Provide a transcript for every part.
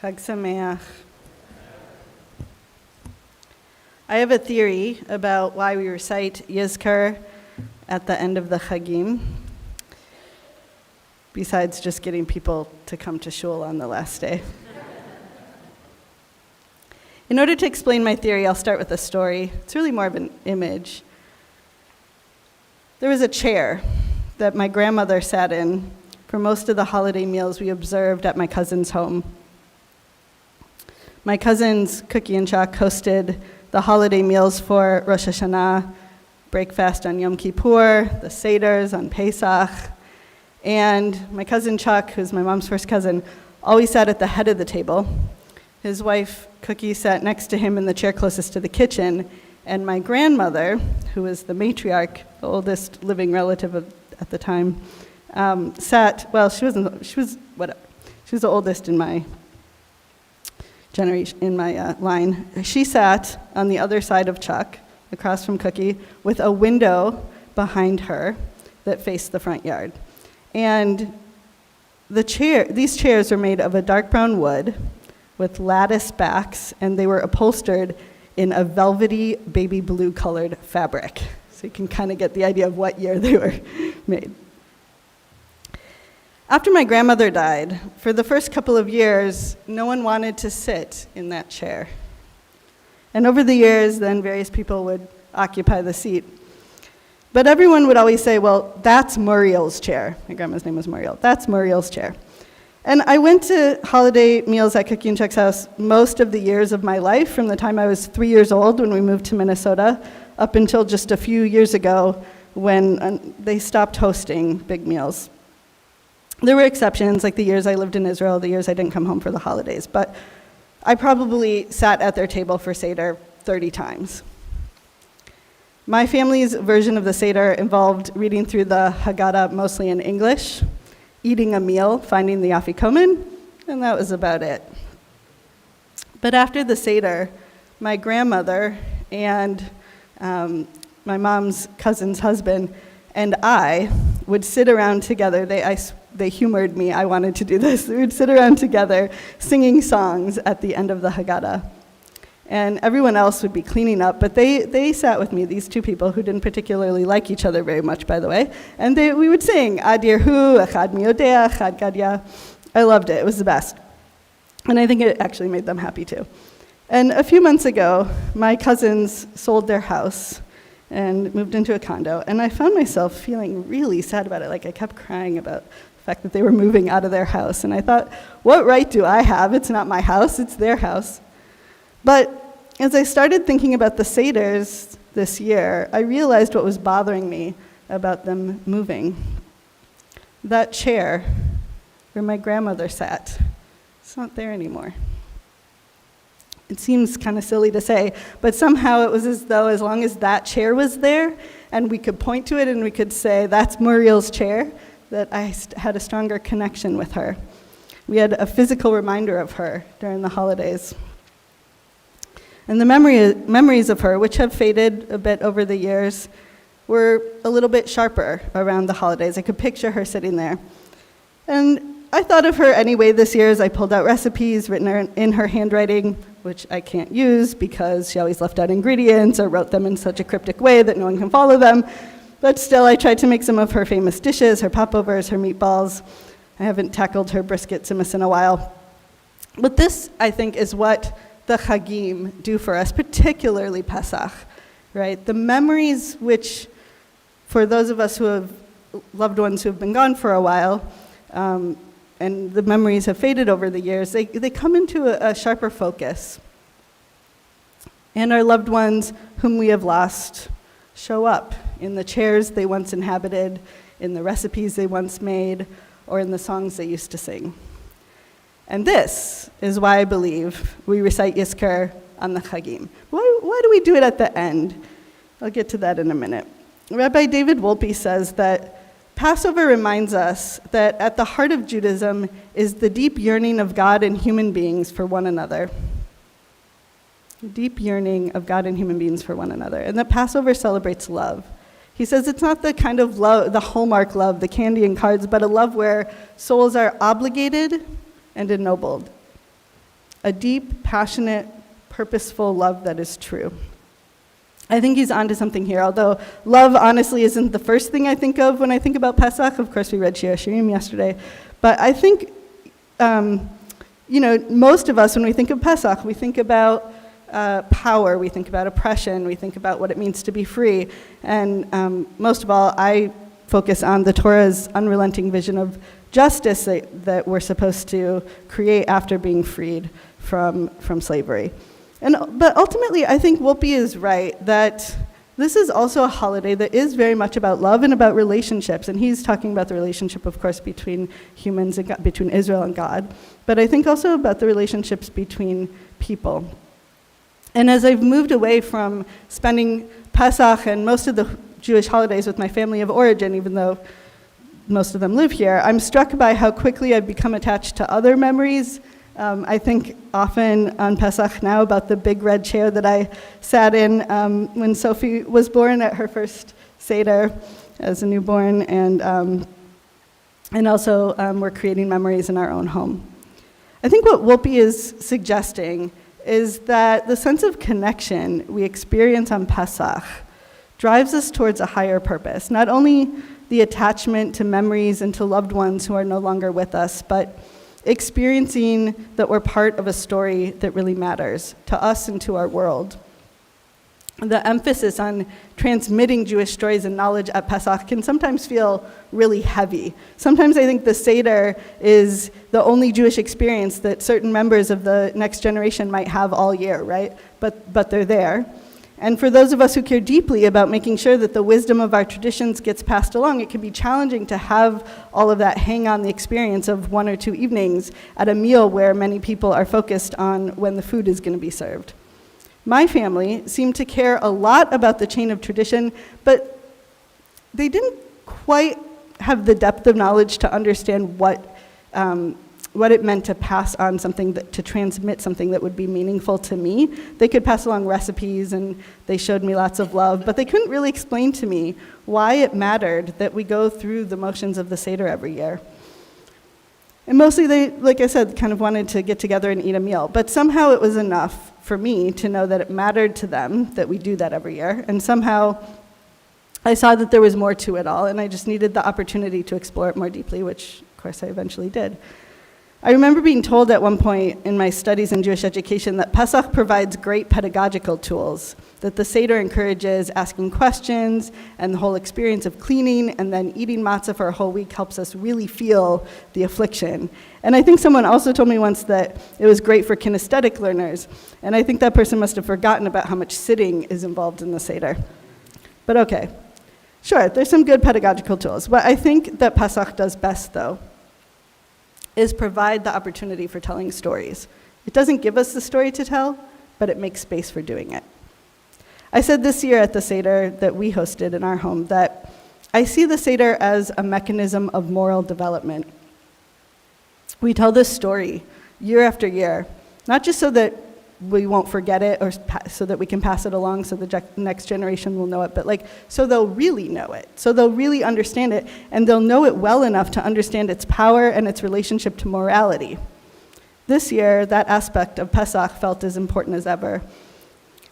Chag Sameach. I have a theory about why we recite Yizkar at the end of the Chagim, besides just getting people to come to shul on the last day. In order to explain my theory, I'll start with a story. It's really more of an image. There was a chair that my grandmother sat in for most of the holiday meals we observed at my cousin's home. My cousins, Cookie and Chuck, hosted the holiday meals for Rosh Hashanah, breakfast on Yom Kippur, the Seders on Pesach, and my cousin Chuck, who's my mom's first cousin, always sat at the head of the table. His wife, Cookie, sat next to him in the chair closest to the kitchen, and my grandmother, who was the matriarch, the oldest living relative at the time, she was the oldest in my generation, in my line. She sat on the other side of Chuck, across from Cookie, with a window behind her that faced the front yard. And these chairs were made of a dark brown wood with lattice backs, and they were upholstered in a velvety baby blue colored fabric. So you can kind of get the idea of what year they were made. After my grandmother died, for the first couple of years, no one wanted to sit in that chair. And over the years, then various people would occupy the seat. But everyone would always say, well, that's Muriel's chair. My grandma's name was Muriel. That's Muriel's chair. And I went to holiday meals at Cookie and Chuck's house most of the years of my life, from the time I was 3 years old when we moved to Minnesota, up until just a few years ago when they stopped hosting big meals. There were exceptions, like the years I lived in Israel, the years I didn't come home for the holidays, but I probably sat at their table for Seder 30 times. My family's version of the Seder involved reading through the Haggadah mostly in English, eating a meal, finding the Afikomen, and that was about it. But after the Seder, my grandmother and my mom's cousin's husband and I would sit around together. They humored me. I wanted to do this. We would sit around together singing songs at the end of the Haggadah. And everyone else would be cleaning up, but they sat with me, these two people who didn't particularly like each other very much, by the way, and we would sing, Adir Hu, Echad Miodea, Echad Gadya. I loved it. It was the best. And I think it actually made them happy too. And a few months ago, my cousins sold their house and moved into a condo, and I found myself feeling really sad about it. Like, I kept crying about the fact that they were moving out of their house, and I thought, what right do I have? It's not my house, it's their house. But as I started thinking about the Seders this year, I realized what was bothering me about them moving. That chair where my grandmother sat, it's not there anymore. It seems kind of silly to say, but somehow it was as though as long as that chair was there, and we could point to it and we could say, that's Muriel's chair, that I had a stronger connection with her. We had a physical reminder of her during the holidays. And the memories of her, which have faded a bit over the years, were a little bit sharper around the holidays. I could picture her sitting there. And I thought of her anyway this year as I pulled out recipes written in her handwriting, which I can't use because she always left out ingredients or wrote them in such a cryptic way that no one can follow them. But still, I tried to make some of her famous dishes, her popovers, her meatballs. I haven't tackled her brisket tzimmus in a while. But this, I think, is what the Chagim do for us, particularly Pesach, right? The memories which, for those of us who have loved ones who have been gone for a while, and the memories have faded over the years, they come into a sharper focus. And our loved ones whom we have lost show up in the chairs they once inhabited, in the recipes they once made, or in the songs they used to sing. And this is why I believe we recite Yizkar on the Chagim. Why do we do it at the end? I'll get to that in a minute. Rabbi David Wolpe says that Passover reminds us that at the heart of Judaism is the deep yearning of God and human beings for one another. Deep yearning of God and human beings for one another. And that Passover celebrates love. He says it's not the kind of love, the Hallmark love, the candy and cards, but a love where souls are obligated and ennobled. a deep, passionate, purposeful love that is true. I think he's onto something here, although love honestly isn't the first thing I think of when I think about Pesach. Of course, we read Shir Hashirim yesterday. But I think, most of us, when we think of Pesach, we think about power, we think about oppression, we think about what it means to be free. And most of all, I focus on the Torah's unrelenting vision of justice that we're supposed to create after being freed from slavery. But ultimately, I think Wolpe is right that this is also a holiday that is very much about love and about relationships. And he's talking about the relationship, of course, between humans and God, between Israel and God. But I think also about the relationships between people. And as I've moved away from spending Pesach and most of the Jewish holidays with my family of origin, even though most of them live here, I'm struck by how quickly I've become attached to other memories. I think often on Pesach now about the big red chair that I sat in when Sophie was born at her first Seder as a newborn, and also we're creating memories in our own home. I think what Wolpe is suggesting is that the sense of connection we experience on Pesach drives us towards a higher purpose, not only the attachment to memories and to loved ones who are no longer with us, but experiencing that we're part of a story that really matters to us and to our world. The emphasis on transmitting Jewish stories and knowledge at Pesach can sometimes feel really heavy. Sometimes I think the Seder is the only Jewish experience that certain members of the next generation might have all year, right? But they're there. And for those of us who care deeply about making sure that the wisdom of our traditions gets passed along, it can be challenging to have all of that hang on the experience of 1 or 2 evenings at a meal where many people are focused on when the food is going to be served. My family seemed to care a lot about the chain of tradition, but they didn't quite have the depth of knowledge to understand what it meant to pass on something, to transmit something that would be meaningful to me. They could pass along recipes and they showed me lots of love, but they couldn't really explain to me why it mattered that we go through the motions of the Seder every year. And mostly they, like I said, kind of wanted to get together and eat a meal, but somehow it was enough for me to know that it mattered to them that we do that every year, and somehow I saw that there was more to it all, and I just needed the opportunity to explore it more deeply, which of course I eventually did. I remember being told at one point in my studies in Jewish education that Pesach provides great pedagogical tools, that the Seder encourages asking questions, and the whole experience of cleaning and then eating matzah for a whole week helps us really feel the affliction. And I think someone also told me once that it was great for kinesthetic learners, and I think that person must have forgotten about how much sitting is involved in the Seder. But okay, sure, there's some good pedagogical tools. What I think that Pesach does best, though, is provide the opportunity for telling stories. It doesn't give us the story to tell, but it makes space for doing it. I said this year at the Seder that we hosted in our home that I see the Seder as a mechanism of moral development. We tell this story year after year, not just so that we won't forget it or so that we can pass it along so the next generation will know it, but so they'll really know it, so they'll really understand it, and they'll know it well enough to understand its power and its relationship to morality. This year, that aspect of Pesach felt as important as ever.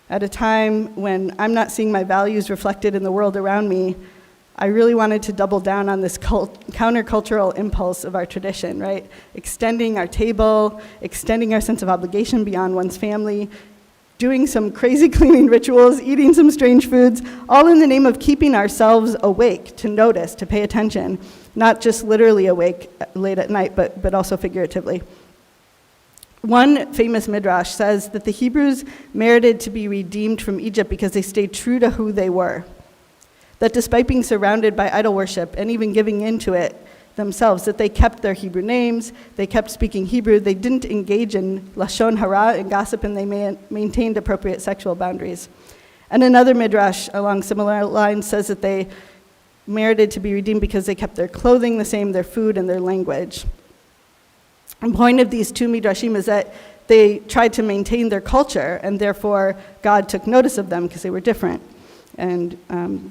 At a time when I'm not seeing my values reflected in the world around me, I really wanted to double down on this countercultural impulse of our tradition, right? Extending our table, extending our sense of obligation beyond one's family, doing some crazy cleaning rituals, eating some strange foods, all in the name of keeping ourselves awake, to notice, to pay attention, not just literally awake late at night, but also figuratively. One famous midrash says that the Hebrews merited to be redeemed from Egypt because they stayed true to who they were. That despite being surrounded by idol worship and even giving into it themselves, that they kept their Hebrew names, they kept speaking Hebrew, they didn't engage in lashon hara and gossip, and they maintained appropriate sexual boundaries. And another midrash along similar lines says that they merited to be redeemed because they kept their clothing the same, their food, and their language. The point of these two midrashim is that they tried to maintain their culture, and therefore God took notice of them because they were different. And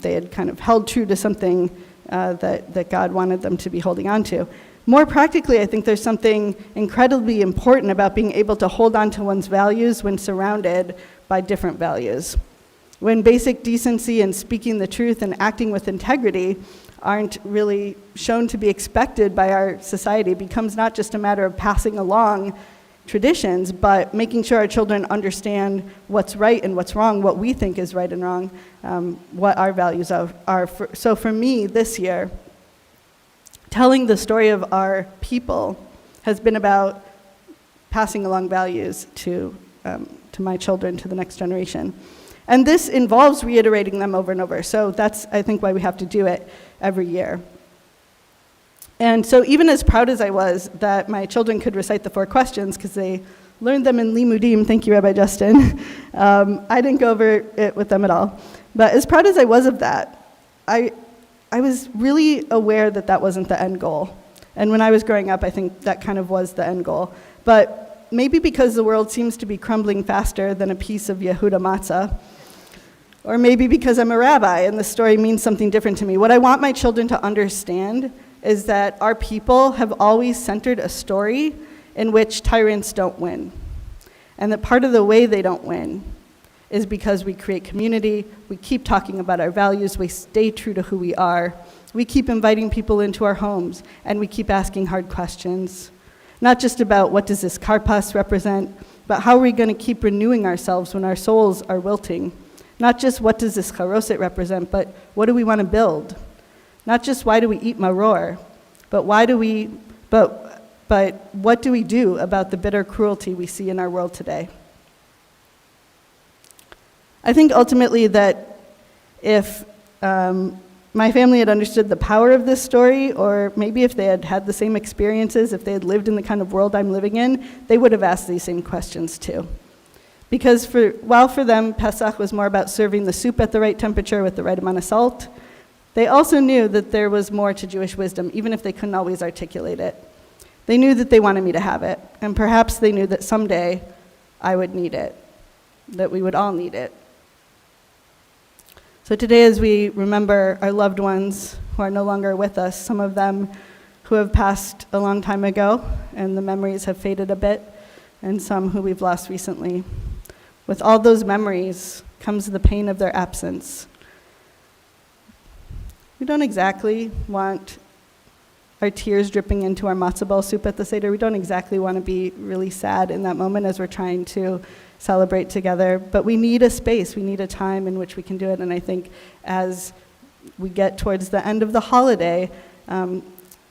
they had kind of held true to something that God wanted them to be holding on to. More practically, I think there's something incredibly important about being able to hold on to one's values when surrounded by different values. When basic decency and speaking the truth and acting with integrity aren't really shown to be expected by our society, it becomes not just a matter of passing along traditions, but making sure our children understand what's right and what's wrong, what we think is right and wrong, what our values are. So for me, this year, telling the story of our people has been about passing along values to my children, to the next generation. And this involves reiterating them over and over. So that's, I think, why we have to do it every year. And so even as proud as I was that my children could recite the 4 questions, because they learned them in Limudim, thank you, Rabbi Justin, I didn't go over it with them at all. But as proud as I was of that, I was really aware that that wasn't the end goal. And when I was growing up, I think that kind of was the end goal. But maybe because the world seems to be crumbling faster than a piece of Yehuda matzah, or maybe because I'm a rabbi and the story means something different to me, what I want my children to understand is that our people have always centered a story in which tyrants don't win. And that part of the way they don't win is because we create community, we keep talking about our values, we stay true to who we are, we keep inviting people into our homes, and we keep asking hard questions. Not just about what does this karpas represent, but how are we going to keep renewing ourselves when our souls are wilting? Not just what does this charoset represent, but what do we want to build? Not just why do we eat maror, but what do we do about the bitter cruelty we see in our world today? I think ultimately that if my family had understood the power of this story, or maybe if they had had the same experiences, if they had lived in the kind of world I'm living in, they would have asked these same questions too. Because while for them Pesach was more about serving the soup at the right temperature with the right amount of salt, they also knew that there was more to Jewish wisdom, even if they couldn't always articulate it. They knew that they wanted me to have it, and perhaps they knew that someday I would need it, that we would all need it. So today, as we remember our loved ones who are no longer with us, some of them who have passed a long time ago, and the memories have faded a bit, and some who we've lost recently, with all those memories comes the pain of their absence. We don't exactly want our tears dripping into our matzah ball soup at the Seder. We don't exactly want to be really sad in that moment as we're trying to celebrate together, but we need a space, we need a time in which we can do it. And I think as we get towards the end of the holiday,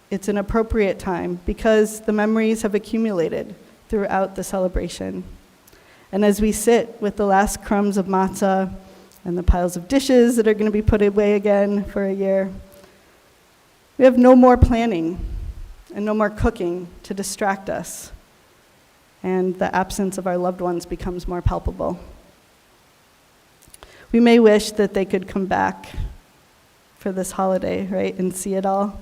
it's an appropriate time because the memories have accumulated throughout the celebration. And as we sit with the last crumbs of matzah and the piles of dishes that are going to be put away again for a year, we have no more planning and no more cooking to distract us. And the absence of our loved ones becomes more palpable. We may wish that they could come back for this holiday, right, and see it all,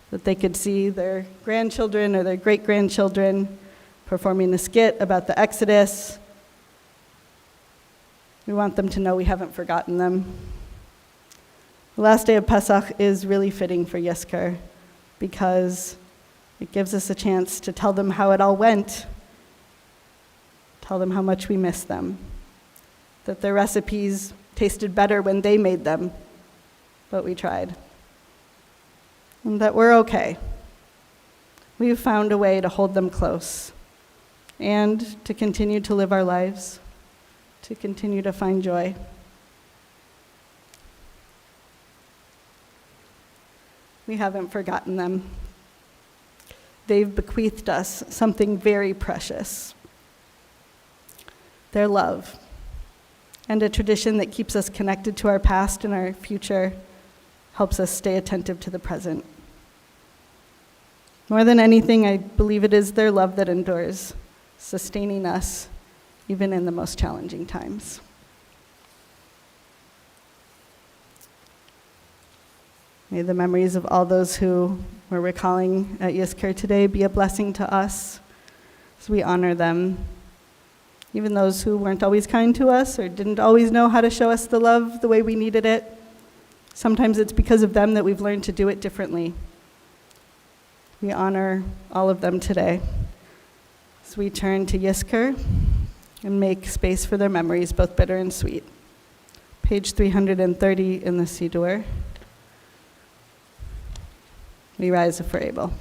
that they could see their grandchildren or their great-grandchildren performing the skit about the Exodus. We want them to know we haven't forgotten them. The last day of Pesach is really fitting for Yizkor because it gives us a chance to tell them how it all went, tell them how much we miss them, that their recipes tasted better when they made them, but we tried, and that we're okay. We've found a way to hold them close and to continue to live our lives, to continue to find joy. We haven't forgotten them. They've bequeathed us something very precious, their love, and a tradition that keeps us connected to our past and our future, helps us stay attentive to the present. More than anything, I believe it is their love that endures, sustaining us even in the most challenging times. May the memories of all those who we're recalling at Yizkor today be a blessing to us as we honor them, even those who weren't always kind to us or didn't always know how to show us the love the way we needed it. Sometimes it's because of them that we've learned to do it differently. We honor all of them today. So we turn to Yizkor and make space for their memories, both bitter and sweet. Page 330 in the Siddur. We rise for Abel.